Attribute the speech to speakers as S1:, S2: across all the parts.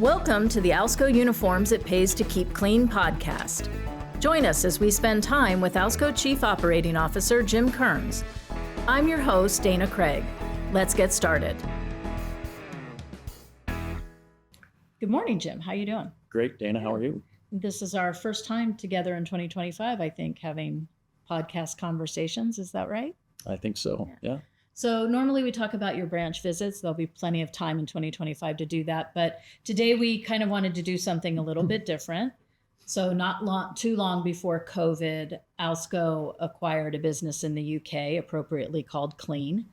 S1: Welcome to the Alsco Uniforms It Pays to Keep Clean podcast. Join us as we spend time with Alsco Chief Operating Officer Jim Kearns. I'm your host, Dana Craig. Let's get started. Good morning, Jim. How you doing?
S2: Great, Dana. How are you?
S1: This is our first time together in 2025, I think, having podcast conversations. Is that right?
S2: I think so, yeah.
S1: So normally we talk about your branch visits. There'll be plenty of time in 2025 to do that. But today we kind of wanted to do something a little bit different. So not too long before COVID, Alsco acquired a business in the UK, appropriately called Clean.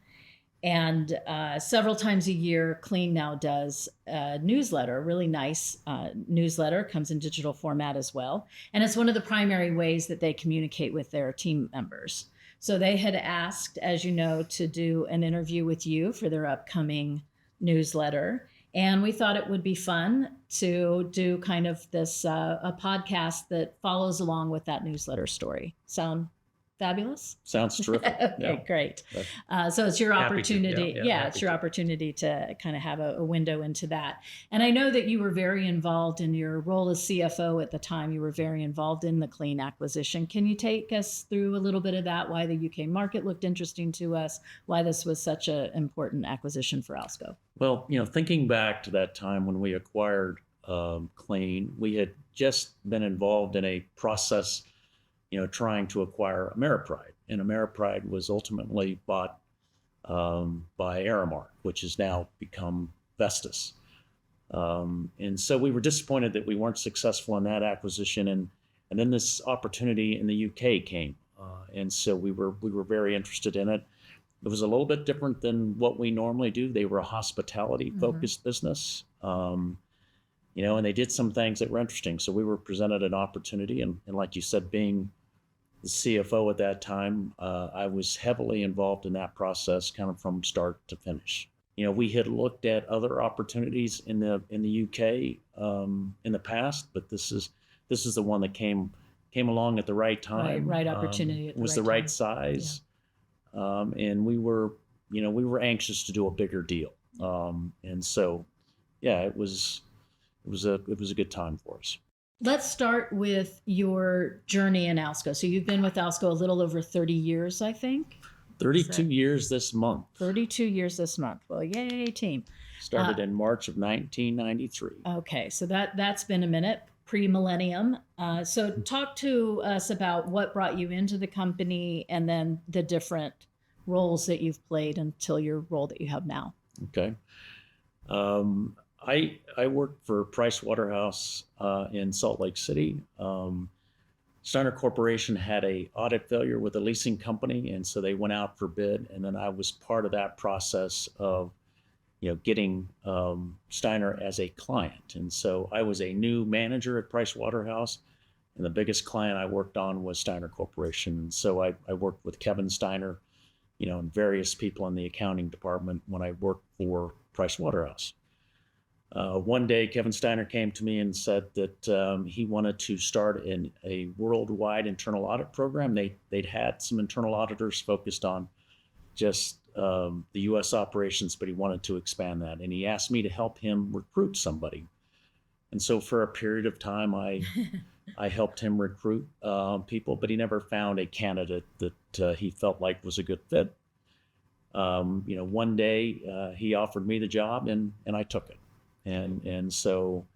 S1: And several times a year, Clean now does a newsletter, a really nice newsletter, comes in digital format as well. And it's one of the primary ways that they communicate with their team members. So they had asked, as you know, to do an interview with you for their upcoming newsletter. And we thought it would be fun to do kind of this, a podcast that follows along with that newsletter story. Sound fabulous?
S2: Sounds terrific.
S1: Okay,
S2: yeah.
S1: Great. So it's your opportunity.
S2: It's
S1: your opportunity to kind of have a window into that. And I know that you were very involved in your role as CFO at the time. You were very involved in the Clean acquisition. Can you take us through a little bit of that? Why the UK market looked interesting to us? Why this was such an important acquisition for Alsco?
S2: Well, thinking back to that time when we acquired Clean, we had just been involved in a process trying to acquire Ameripride. And Ameripride was ultimately bought by Aramark, which has now become Vestas. And so we were disappointed that we weren't successful in that acquisition. And then this opportunity in the UK came. And so we were very interested in it. It was a little bit different than what we normally do. They were a hospitality-focused business. And they did some things that were interesting. So we were presented an opportunity. And like you said, being the CFO at that time, I was heavily involved in that process, kind of from start to finish. We had looked at other opportunities in the UK in the past, but this is the one that came along at the right time.
S1: Right opportunity.
S2: It was the right size, and we were anxious to do a bigger deal. And so, it was a good time for us.
S1: Let's start with your journey in Alsco. So you've been with Alsco a little over 30 years, I think.
S2: 32 years this month.
S1: 32 years this month. Well, yay, team.
S2: Started in March of 1993.
S1: Okay, so that's been a minute, pre-millennium. So talk to us about what brought you into the company and then the different roles that you've played until your role that you have now.
S2: Okay. I worked for Price Waterhouse in Salt Lake City. Steiner Corporation had a audit failure with a leasing company, and so they went out for bid. And then I was part of that process of, getting Steiner as a client. And so I was a new manager at Price Waterhouse, and the biggest client I worked on was Steiner Corporation. And so I worked with Kevin Steiner, and various people in the accounting department when I worked for Price Waterhouse. One day, Kevin Steiner came to me and said that he wanted to start a worldwide internal audit program. They'd had some internal auditors focused on just the U.S. operations, but he wanted to expand that. And he asked me to help him recruit somebody. And so for a period of time, I helped him recruit people, but he never found a candidate that he felt like was a good fit. One day he offered me the job, and I took it. And so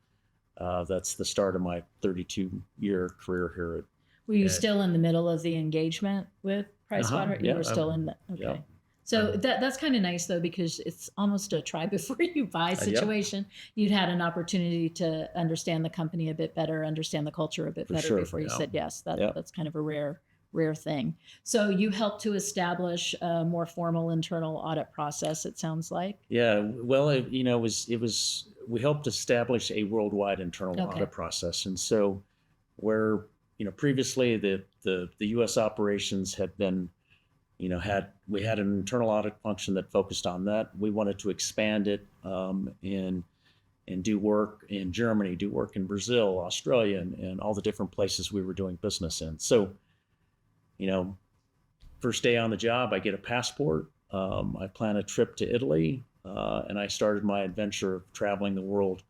S2: that's the start of my 32-year career here.
S1: Were you still in the middle of the engagement with Pricewaterhouse? You were still in the, okay.
S2: Yeah.
S1: So that's kind of nice, though, because it's almost a try before you buy situation. You'd had an opportunity to understand the company a bit better, understand the culture a bit better before you said yes. That's kind of a rare thing. So you helped to establish a more formal internal audit process, it sounds like.
S2: Yeah, well, it was we helped establish a worldwide internal audit process. And so where, previously the U.S. operations had been, we had an internal audit function that focused on that. We wanted to expand it and do work in Germany, do work in Brazil, Australia, and all the different places we were doing business in. So, first day on the job, I get a passport. I plan a trip to Italy, and I started my adventure of traveling the world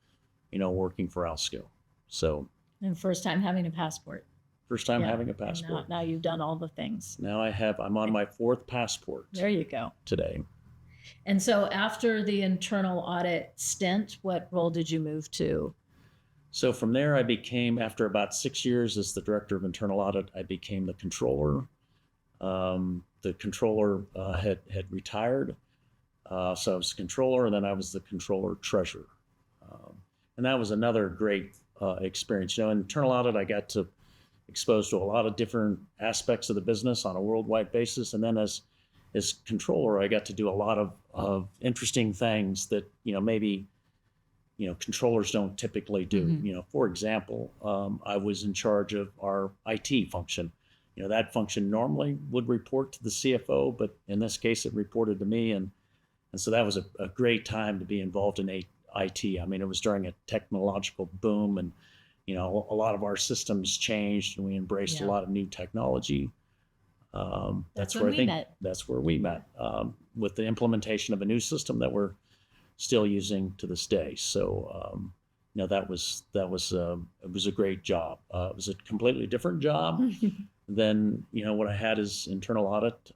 S2: working for Alsco. So
S1: And first time having a passport.
S2: first time
S1: Yeah.
S2: having a
S1: And now,
S2: passport.
S1: now you've done all the things.
S2: Now I'm on my fourth passport
S1: There you go.
S2: today.
S1: And so after the internal audit stint, what role did you move to?
S2: So from there, I became, after about 6 years as the director of internal audit, I became the controller. The controller had retired. So I was controller, and then I was the controller treasurer. And that was another great experience. In internal audit, I got to exposed to a lot of different aspects of the business on a worldwide basis. And then as controller, I got to do a lot of interesting things that, maybe, controllers don't typically do.
S1: Mm-hmm.
S2: For example, I was in charge of our IT function. That function normally would report to the CFO, but in this case, it reported to me. And so that was a great time to be involved in IT. I mean, it was during a technological boom, and a lot of our systems changed, and we embraced a lot of new technology. That's where I think that's where we met, with the implementation of a new system that we're still using to this day. So that was it was a great job. It was a completely different job than what I had as internal audit.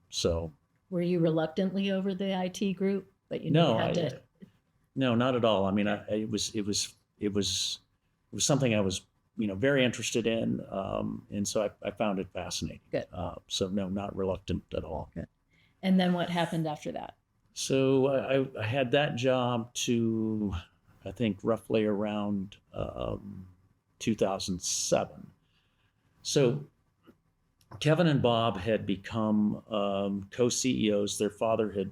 S2: So
S1: were you reluctantly over the IT group, but
S2: no, not at all. I mean, it was something I was very interested in, and so I found it fascinating.
S1: Good.
S2: So no, not reluctant at all.
S1: Good. And then what happened after that?
S2: So I had that job to, I think, roughly around 2007. So Kevin and Bob had become co-CEOs. Their father had,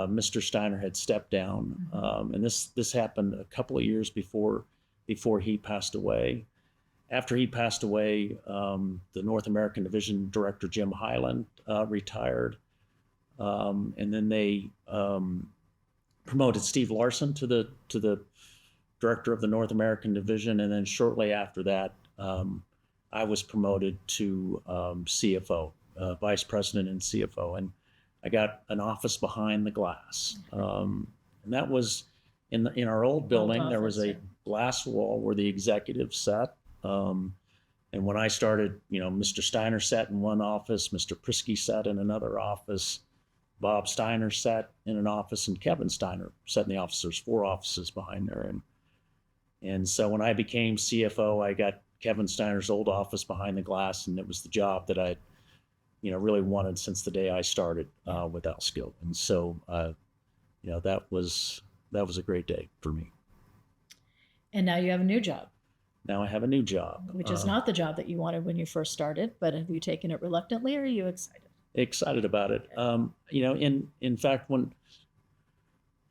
S2: Mr. Steiner, had stepped down, and this happened a couple of years before he passed away. After he passed away, the North American Division Director, Jim Hyland, retired. And then they promoted Steve Larson to the director of the North American Division. And then shortly after that, I was promoted to CFO, vice president and CFO. And I got an office behind the glass. And that was in our old building. There was a glass wall where the executives sat. And when I started, Mr. Steiner sat in one office, Mr. Prisky sat in another office, Bob Steiner sat in an office, and Kevin Steiner sat in the office. There's 4 offices behind there. And so when I became CFO, I got Kevin Steiner's old office behind the glass, and it was the job that I, really wanted since the day I started with Alsco. And so, that was a great day for me.
S1: And now you have a new job.
S2: Now I have a new job.
S1: Which is not the job that you wanted when you first started, but have you taken it reluctantly, or are you excited?
S2: Excited about it. In fact, when,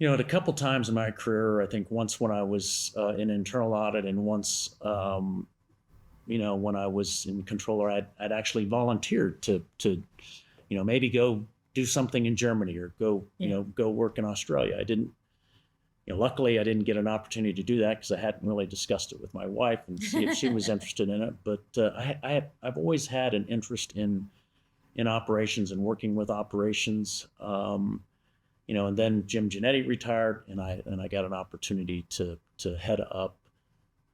S2: at a couple times in my career, I think once when I was in internal audit, and once, when I was in controller, I'd actually volunteered to maybe go do something in Germany, or go work in Australia. I didn't, luckily I didn't get an opportunity to do that because I hadn't really discussed it with my wife and see if she was interested in it. But I've always had an interest in operations and working with operations. And then Jim Giannetti retired, and I got an opportunity to head up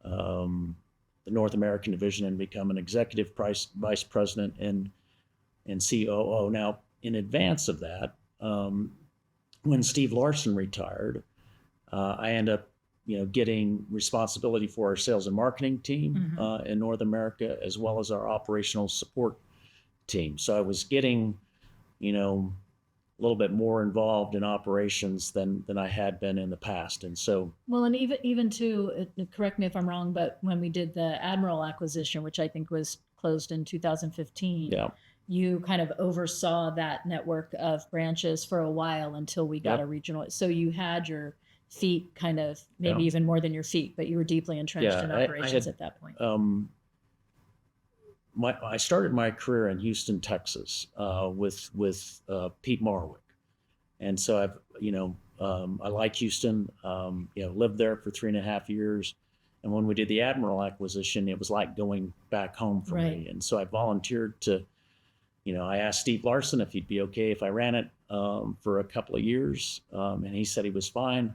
S2: the North American Division and become an executive vice president and COO. Now, in advance of that, when Steve Larson retired, I ended up, getting responsibility for our sales and marketing team in North America, as well as our operational support team. So I was getting, a little bit more involved in operations than I had been in the past. And so,
S1: well, and even to correct me if I'm wrong, but when we did the Admiral acquisition, which I think was closed in 2015, you kind of oversaw that network of branches for a while until we got a regional. So you had your feet kind of, maybe even more than your feet, but you were deeply entrenched in operations at that point.
S2: I started my career in Houston, Texas, with Pete Marwick, and so I like Houston. Lived there for 3.5 years, and when we did the Admiral acquisition, it was like going back home for me. And so I volunteered to, I asked Steve Larson if he'd be okay if I ran it for a couple of years, and he said he was fine.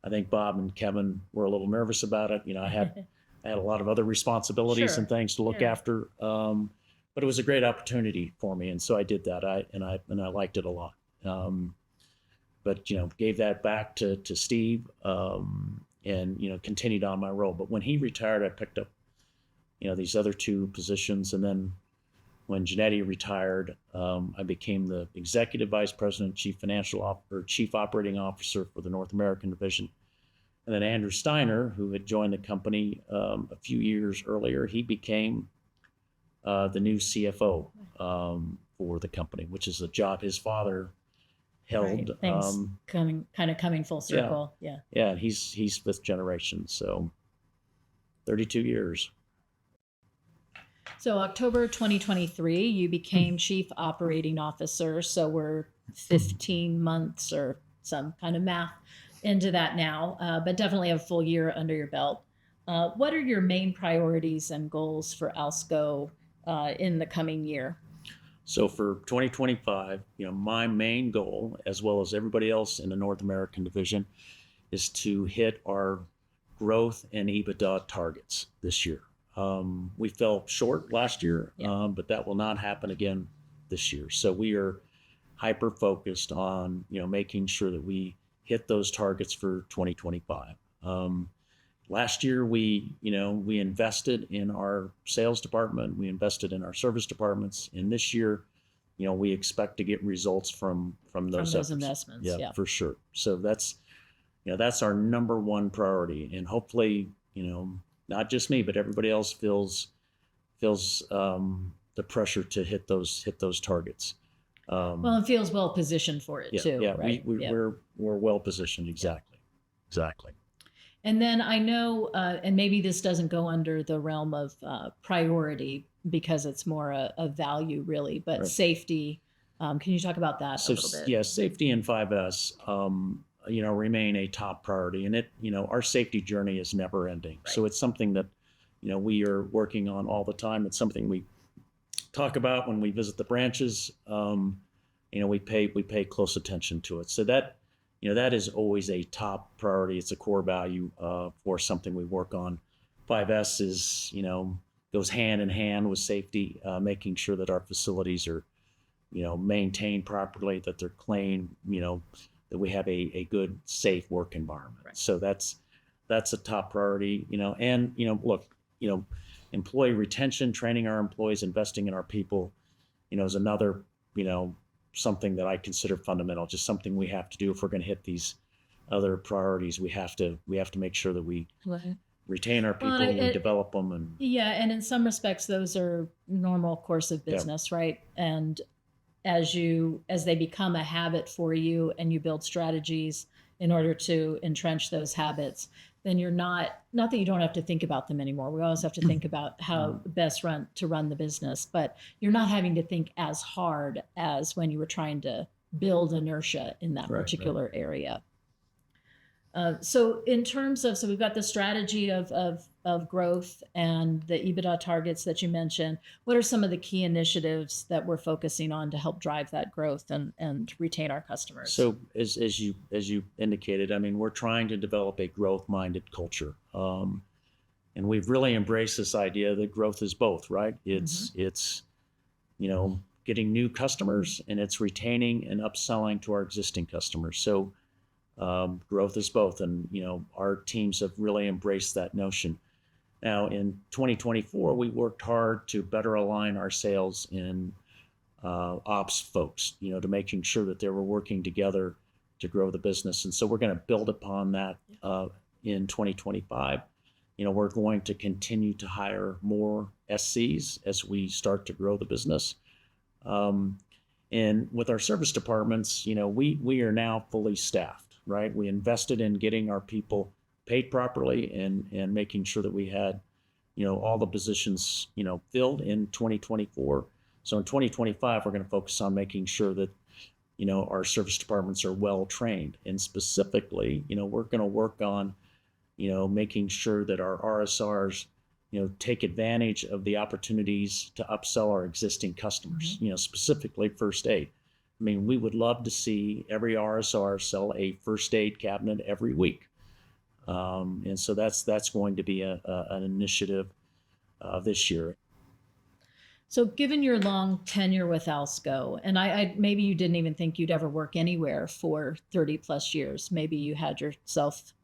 S2: I think Bob and Kevin were a little nervous about it. I had a lot of other responsibilities and
S1: Sure.
S2: things to look
S1: Yeah.
S2: after. But it was a great opportunity for me, and so I did that. I liked it a lot. But gave that back to Steve, and continued on my role. But when he retired, I picked up these other two positions, and then when Janetti retired, I became the executive vice president, chief operating officer for the North American division. And then Andrew Steiner, who had joined the company a few years earlier, he became the new CFO for the company, which is a job his father held.
S1: Right. Things coming full circle. Yeah.
S2: Yeah, he's fifth generation, so 32 years.
S1: So October 2023, you became chief operating officer. So we're 15 months or some kind of math into that now, but definitely a full year under your belt. What are your main priorities and goals for Alsco in the coming year?
S2: So for 2025, my main goal, as well as everybody else in the North American division, is to hit our growth and EBITDA targets this year. We fell short last year, but that will not happen again this year. So we are hyper focused on making sure that we hit those targets for 2025. Last year we invested in our sales department, we invested in our service departments, and this year we expect to get results from those efforts.
S1: Investments. Yeah,
S2: for sure. So that's our number one priority, and hopefully not just me, but everybody else feels the pressure to hit those targets.
S1: Well, it feels well positioned for it too.
S2: Yeah,
S1: right?
S2: we're well positioned. Exactly.
S1: And then I know, and maybe this doesn't go under the realm of priority because it's more a value really, but
S2: Right.
S1: Safety. Can you talk about that a little bit?
S2: Yeah, safety and 5S, remain a top priority, and our safety journey is never ending.
S1: Right.
S2: So it's something that, we are working on all the time. It's something we talk about when we visit the branches. We pay close attention to it. So that is always a top priority. It's a core value for something we work on. 5S is, goes hand in hand with safety, making sure that our facilities are, maintained properly, that they're clean, that we have a good, safe work environment.
S1: Right.
S2: So that's a top priority, and, look, employee retention, training our employees, investing in our people, is another, something that I consider fundamental, just something we have to do if we're going to hit these other priorities. We have to make sure that we retain our people, we develop them, and
S1: and in some respects, those are normal course of business, right? And as they become a habit for you, and you build strategies in order to entrench those habits, then you're not that you don't have to think about them anymore. We always have to think about how best to run the business, but you're not having to think as hard as when you were trying to build inertia in that particular area. So in terms of, we've got the strategy of growth and the EBITDA targets that you mentioned. What are some of the key initiatives that we're focusing on to help drive that growth and retain our customers?
S2: So as you indicated, I mean, we're trying to develop a growth-minded culture. And we've really embraced this idea that growth is both, right? It's getting new customers, and it's retaining and upselling to our existing customers. So growth is both, and our teams have really embraced that notion. Now in 2024, we worked hard to better align our sales and ops folks, to making sure that they were working together to grow the business. And so we're going to build upon that in 2025. We're going to continue to hire more SCs as we start to grow the business. And with our service departments, we are now fully staffed. Right, we invested in getting our people paid properly and making sure that we had, all the positions, filled in 2024. So in 2025, we're going to focus on making sure that, our service departments are well trained, and specifically, we're going to work on, making sure that our RSRs, take advantage of the opportunities to upsell our existing customers. Specifically first aid. I mean, we would love to see every RSR sell a first aid cabinet every week. And so that's going to be an initiative this year.
S1: So, given your long tenure with Alsco, and I maybe you didn't even think you'd ever work anywhere for 30 plus years. Maybe you had yourself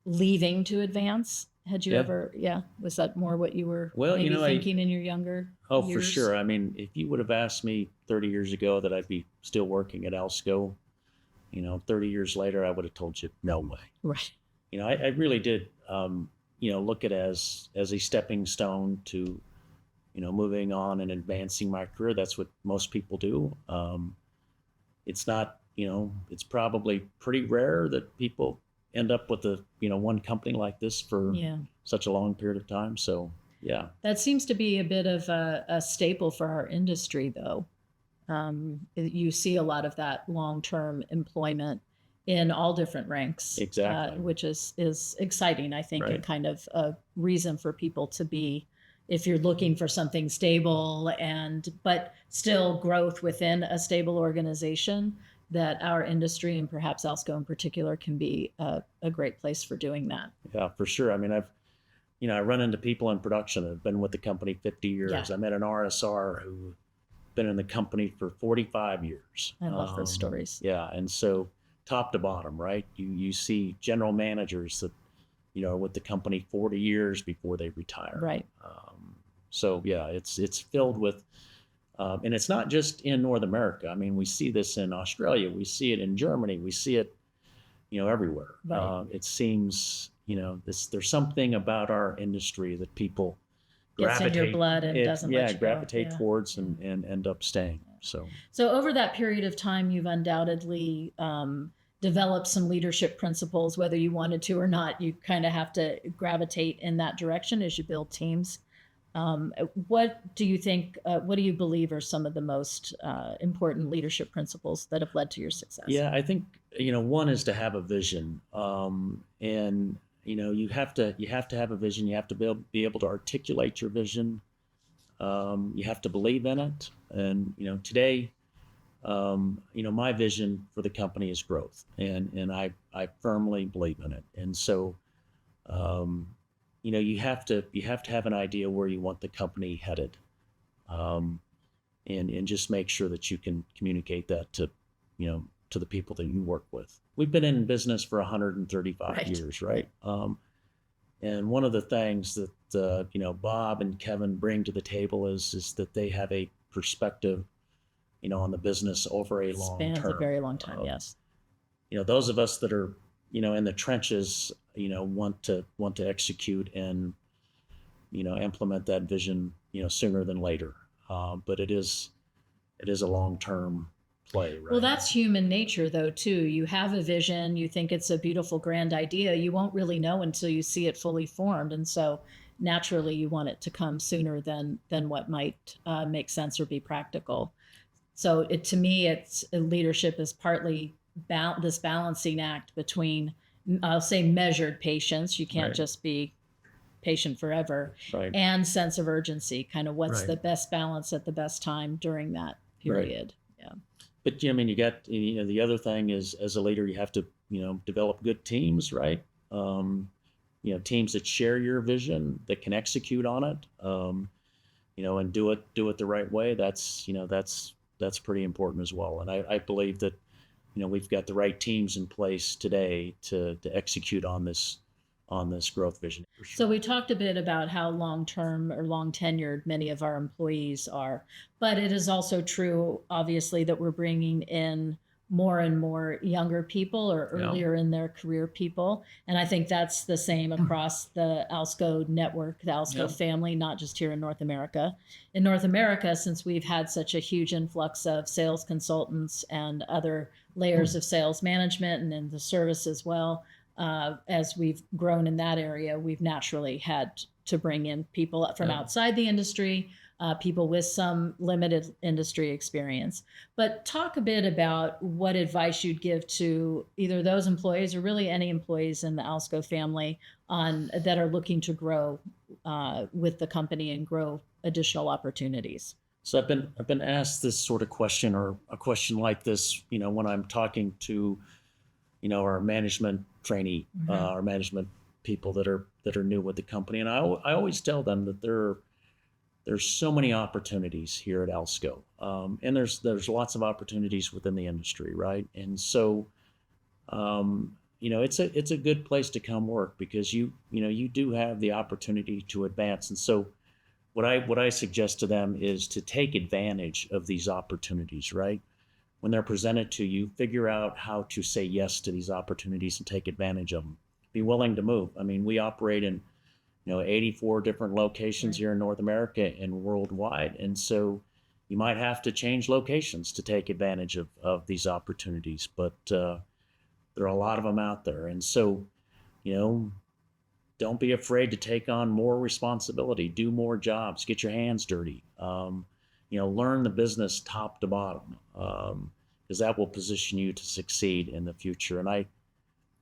S1: leaving to advance. Had you
S2: Yeah.
S1: ever, yeah, was that more what you were
S2: Well,
S1: maybe thinking in your younger
S2: oh, for
S1: years?
S2: sure. I mean, if you would have asked me 30 years ago that I'd be still working at Alsco, 30 years later, I would have told you no way.
S1: Right.
S2: I really did, look at it as a stepping stone to, moving on and advancing my career. That's what most people do. It's not, it's probably pretty rare that people end up with one company like this for
S1: Yeah.
S2: such a long period of time. So, yeah.
S1: That seems to be a bit of a staple for our industry, though. You see a lot of that long-term employment in all different ranks,
S2: Exactly.
S1: which is exciting, I think, and
S2: Right.
S1: kind of a reason for people to be, if you're looking for something stable but still growth within a stable organization, that our industry and perhaps Alsco in particular can be a great place for doing that.
S2: Yeah, for sure. I mean, I run into people in production that have been with the company 50 years.
S1: Yeah.
S2: I met an RSR who been in the company for 45 years.
S1: I love those stories.
S2: Yeah, and so top to bottom, right? You see general managers that are with the company 40 years before they retire.
S1: Right.
S2: So yeah, it's filled with, and it's not just in North America. I mean, we see this in Australia, we see it in Germany, we see it, everywhere.
S1: Right.
S2: It seems, there's something about our industry that people
S1: Gets in your blood and doesn't let you go.
S2: gravitate
S1: Yeah.
S2: towards and end up staying. So
S1: over that period of time, you've undoubtedly developed some leadership principles, whether you wanted to or not. You kind of have to gravitate in that direction as you build teams. What do you think? What do you believe are some of the most important leadership principles that have led to your success?
S2: yeah, I think one is to have a vision, and you have to have a vision. You have to be able to articulate your vision. You have to believe in it, and today, my vision for the company is growth, and I firmly believe in it. And so, you have to have an idea where you want the company headed, and just make sure that you can communicate that to to the people that you work with. We've been in business for 135
S1: Right.
S2: years, right? And one of the things that Bob and Kevin bring to the table is that they have a perspective, on the business over a long
S1: Spans
S2: term.
S1: a very long time. Yes.
S2: Those of us that are in the trenches, want to execute and implement that vision, sooner than later. But it is a long term play, right?
S1: Well, that's human nature, though, too. You have a vision, you think it's a beautiful, grand idea. You won't really know until you see it fully formed. And so naturally, you want it to come sooner than what might make sense or be practical. So to me, it's leadership is partly this balancing act between, I'll say, measured patience. You can't
S2: Right.
S1: just be patient forever,
S2: Right.
S1: and sense of urgency. Kind of what's
S2: Right.
S1: the best balance at the best time during that period. Yeah.
S2: But I mean, you got the other thing is, as a leader, you have to develop good teams, right? Teams that share your vision, that can execute on it, and do it the right way. That's pretty important as well. And I believe that we've got the right teams in place today to execute on this growth vision. For sure.
S1: So we talked a bit about how long-term or long-tenured many of our employees are, but it is also true, obviously, that we're bringing in more and more younger people or
S2: Yeah.
S1: earlier in their career people. And I think that's the same across the Alsco network, the Alsco
S2: Yeah.
S1: family, not just here in North America. In North America, since we've had such a huge influx of sales consultants and other layers of sales management and in the service as well, as we've grown in that area, we've naturally had to bring in people from
S2: Yeah.
S1: outside the industry, people with some limited industry experience. But talk a bit about what advice you'd give to either those employees or really any employees in the Alsco family that are looking to grow with the company and grow additional opportunities.
S2: So I've been asked this sort of question, or a question like this, when I'm talking to our management trainee, our management people that are new with the company. And I always tell them that there's so many opportunities here at Alsco, and there's lots of opportunities within the industry, right? And so, it's a good place to come work because you do have the opportunity to advance. And so, what I suggest to them is to take advantage of these opportunities, right? When they're presented to you, figure out how to say yes to these opportunities and take advantage of them. Be willing to move. I mean, we operate in 84 different locations here in North America and worldwide. And so you might have to change locations to take advantage of these opportunities, but there are a lot of them out there. And so, don't be afraid to take on more responsibility, do more jobs, get your hands dirty, learn the business top to bottom, because that will position you to succeed in the future. And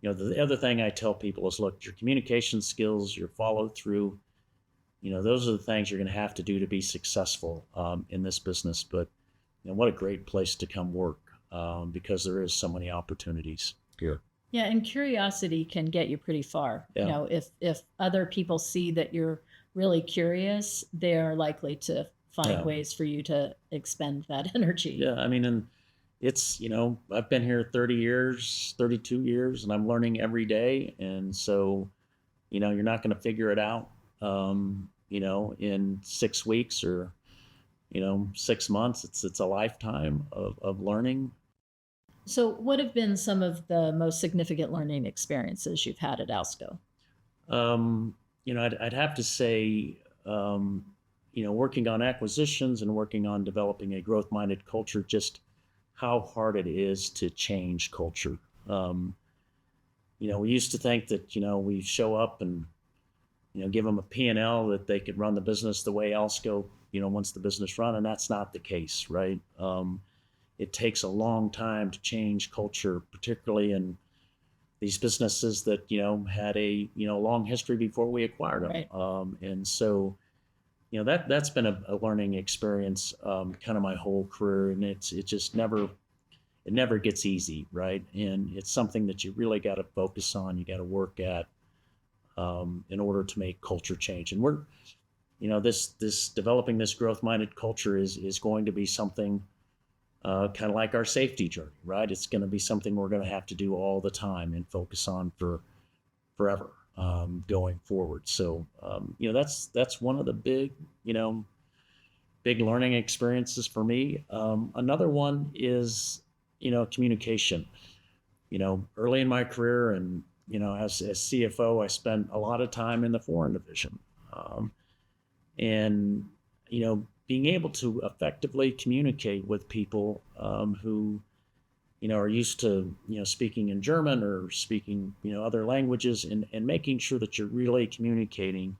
S2: the other thing I tell people is, look, your communication skills, your follow through, those are the things you're going to have to do to be successful in this business. But what a great place to come work because there is so many opportunities here.
S1: Yeah, and curiosity can get you pretty far.
S2: Yeah.
S1: If other people see that you're really curious, they're likely to find ways for you to expend that energy.
S2: Yeah, I mean, and it's, I've been here 30 years, 32 years, and I'm learning every day. And so, you're not going to figure it out, in 6 weeks or, 6 months. It's a lifetime of learning.
S1: So what have been some of the most significant learning experiences you've had at Alsco?
S2: I'd have to say, working on acquisitions and working on developing a growth-minded culture, just how hard it is to change culture. We used to think that, we show up and, give them a P&L that they could run the business the way Alsco, wants the business run, and that's not the case, right? It takes a long time to change culture, particularly in these businesses that, had a, long history before we acquired them.
S1: Right.
S2: And so, that's been a learning experience, kind of my whole career. And it just never gets easy, right? And it's something that you really got to focus on. You got to work at, in order to make culture change. And we're, this developing this growth-minded culture is going to be something, kind of like our safety journey, right? It's going to be something we're going to have to do all the time and focus on for forever, going forward. So, that's one of the big learning experiences for me. Another one is, communication. Early in my career and, as CFO, I spent a lot of time in the foreign division. And, being able to effectively communicate with people who, are used to, speaking in German or speaking, other languages, and making sure that you're really communicating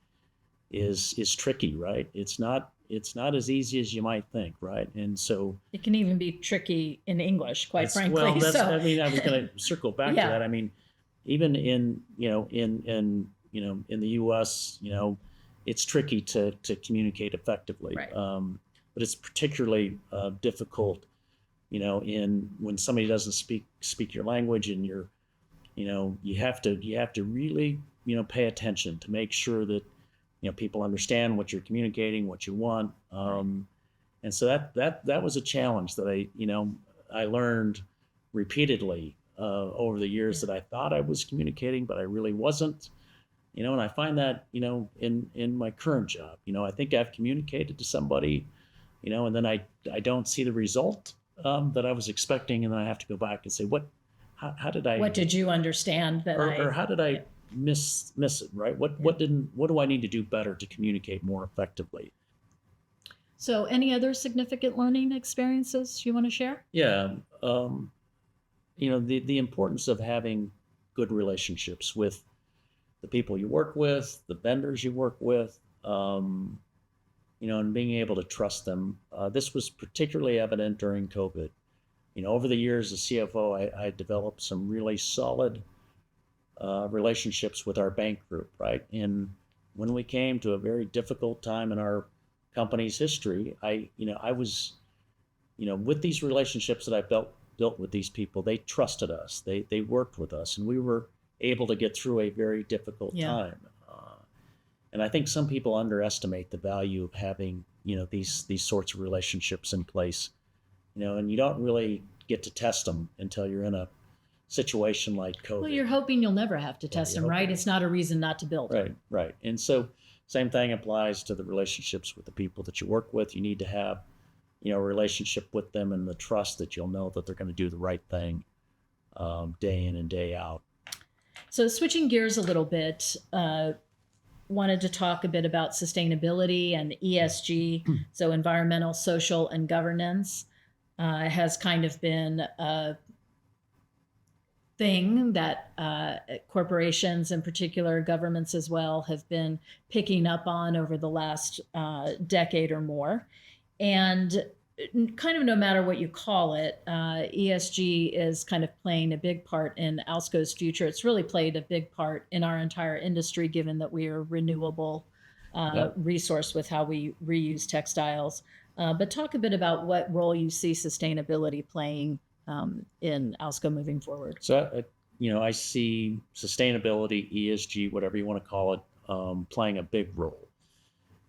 S2: is tricky, right? It's not as easy as you might think, right? And so
S1: it can even be tricky in English, quite frankly.
S2: Well,
S1: So,
S2: I was going to circle back to that. I mean, even in the U.S., it's tricky to communicate effectively.
S1: Right.
S2: But it's particularly difficult, when somebody doesn't speak your language, and you have to really, pay attention to make sure that, people understand what you're communicating, what you want. And so that was a challenge that I learned repeatedly over the years, that I thought I was communicating, but I really wasn't. And I find that, in my current job, I think I've communicated to somebody, and then I don't see the result that I was expecting, and then I have to go back and say, what
S1: did you understand that
S2: or how did I miss it, right? What do I need to do better to communicate more effectively?
S1: So any other significant learning experiences you want to share?
S2: Yeah. The importance of having good relationships with the people you work with, the vendors you work with, and being able to trust them. This was particularly evident during COVID. Over the years as CFO, I developed some really solid relationships with our bank group, right? And when we came to a very difficult time in our company's history, I was, with these relationships that I built with these people. They trusted us. They worked with us, and we were able to get through a very difficult
S1: Yeah.
S2: time. And I think some people underestimate the value of having, these sorts of relationships in place, and you don't really get to test them until you're in a situation like COVID.
S1: Well, you're hoping you'll never have to test them, right? It's not a reason not to build.
S2: Right. And so same thing applies to the relationships with the people that you work with. You need to have, a relationship with them and the trust that you'll know that they're going to do the right thing day in and day out.
S1: So switching gears a little bit, wanted to talk a bit about sustainability and ESG, so environmental, social, and governance has kind of been a thing that corporations, in particular governments as well, have been picking up on over the last decade or more. And kind of no matter what you call it, ESG is kind of playing a big part in Alsco's future. It's really played a big part in our entire industry, given that we are a renewable resource with how we reuse textiles. But talk a bit about what role you see sustainability playing in Alsco moving forward.
S2: So, I see sustainability, ESG, whatever you want to call it, playing a big role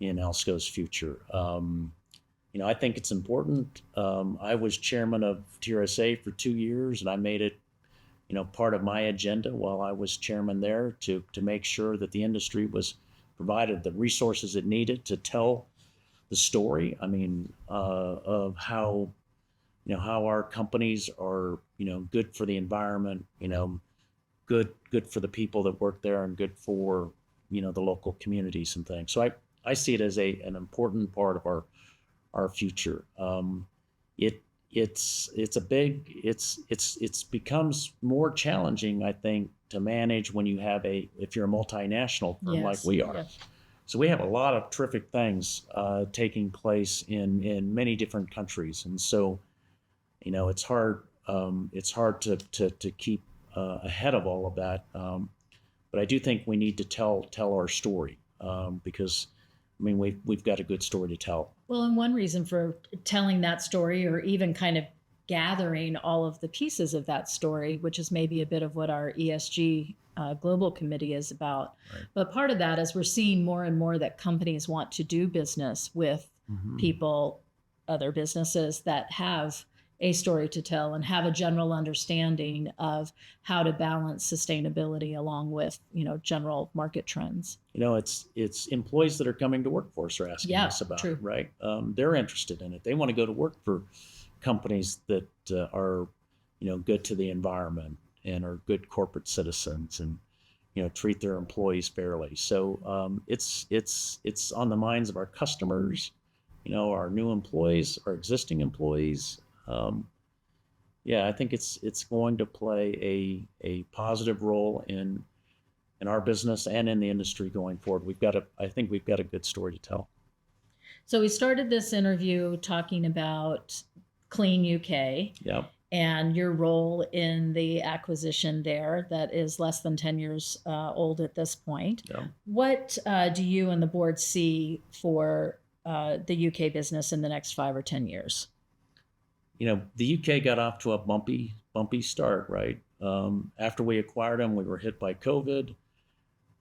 S2: in Alsco's future. I think it's important. I was chairman of TRSA for 2 years, and I made it, part of my agenda while I was chairman there to make sure that the industry was provided the resources it needed to tell the story. Of how, how our companies are, good for the environment, good for the people that work there, and good for, the local communities and things. So I see it as an important part of our future. It's becomes more challenging, I think, to manage when you have if you're a multinational firm like we are.
S1: Yes.
S2: So we have a lot of terrific things taking place in many different countries, and so it's hard to keep ahead of all of that. But I do think we need to tell our story because we've got a good story to tell.
S1: Well, and one reason for telling that story, or even kind of gathering all of the pieces of that story, which is maybe a bit of what our ESG global committee is about.
S2: Right.
S1: But part of that is we're seeing more and more that companies want to do business with people, other businesses that have a story to tell and have a general understanding of how to balance sustainability along with, general market trends.
S2: It's employees that are coming to work for us are asking us about
S1: true.
S2: it, right? They're interested in it. They want to go to work for companies that are, good to the environment and are good corporate citizens and, treat their employees fairly. So it's on the minds of our customers, our new employees, our existing employees. I think it's going to play a positive role in our business and in the industry going forward. I think we've got a good story to tell.
S1: So we started this interview talking about Clean UK and your role in the acquisition there that is less than 10 years old at this point.
S2: Yeah.
S1: What do you and the board see for the UK business in the next 5 or 10 years?
S2: The UK got off to a bumpy start, right? After we acquired them, we were hit by COVID.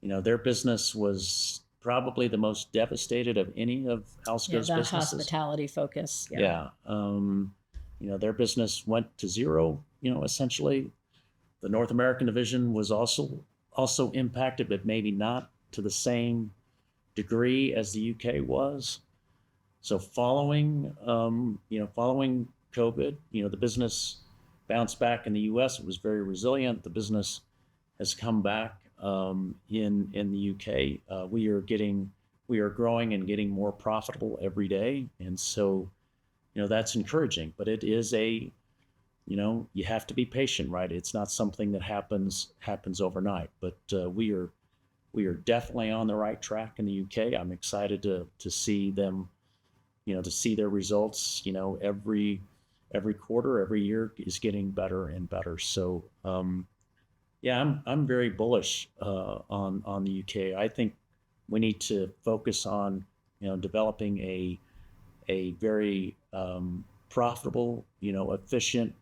S2: Their business was probably the most devastated of any of Alsco's
S1: that
S2: businesses.
S1: Hospitality focus.
S2: Their business went to zero, essentially. The North American division was also impacted, but maybe not to the same degree as the UK was. So following COVID, the business bounced back in the U.S. It was very resilient. The business has come back in the UK. We are growing and getting more profitable every day, and so that's encouraging. But it is you have to be patient, right? It's not something that happens overnight. But we are definitely on the right track in the UK. I'm excited to see them, to see their results. Every quarter, every year is getting better and better. So, I'm very bullish on the UK. I think we need to focus on developing a very profitable, efficient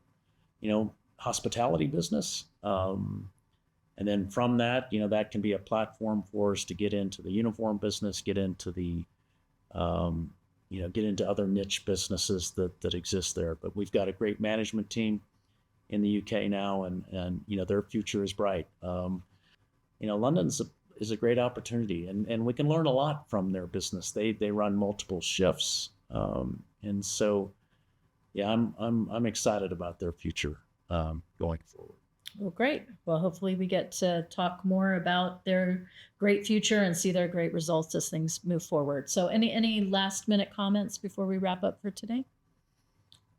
S2: hospitality business. And then from that, that can be a platform for us to get into the uniform business, get into get into other niche businesses that exist there. But we've got a great management team in the UK now, and their future is bright. London is a great opportunity, and we can learn a lot from their business. They run multiple shifts, and so I'm excited about their future going forward.
S1: Well, great. Well, hopefully we get to talk more about their great future and see their great results as things move forward. So any last minute comments before we wrap up for today?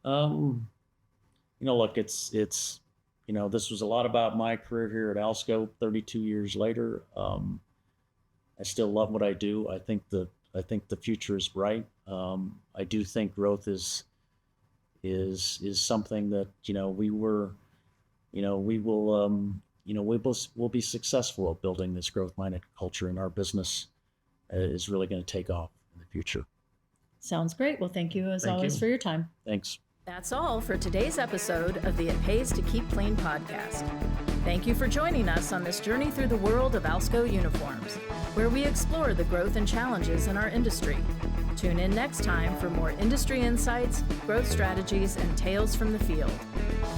S2: Look, it's this was a lot about my career here at Alsco 32 years later. I still love what I do. I think the future is bright. I do think growth is something that we'll be successful at building this growth-minded culture, and our business is really going to take off in the future.
S1: Sounds great. Well, thank you as always for your time.
S2: Thanks.
S1: That's all for today's episode of the It Pays to Keep Clean podcast. Thank you for joining us on this journey through the world of Alsco Uniforms, where we explore the growth and challenges in our industry. Tune in next time for more industry insights, growth strategies, and tales from the field.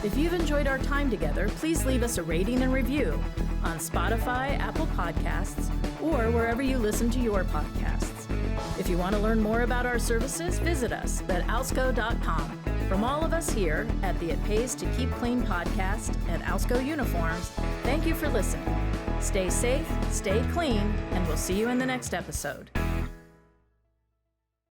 S1: If you've enjoyed our time together, please leave us a rating and review on Spotify, Apple Podcasts, or wherever you listen to your podcasts. If you want to learn more about our services, visit us at alsco.com. From all of us here at the It Pays to Keep Clean podcast at Alsco Uniforms, thank you for listening. Stay safe, stay clean, and we'll see you in the next episode.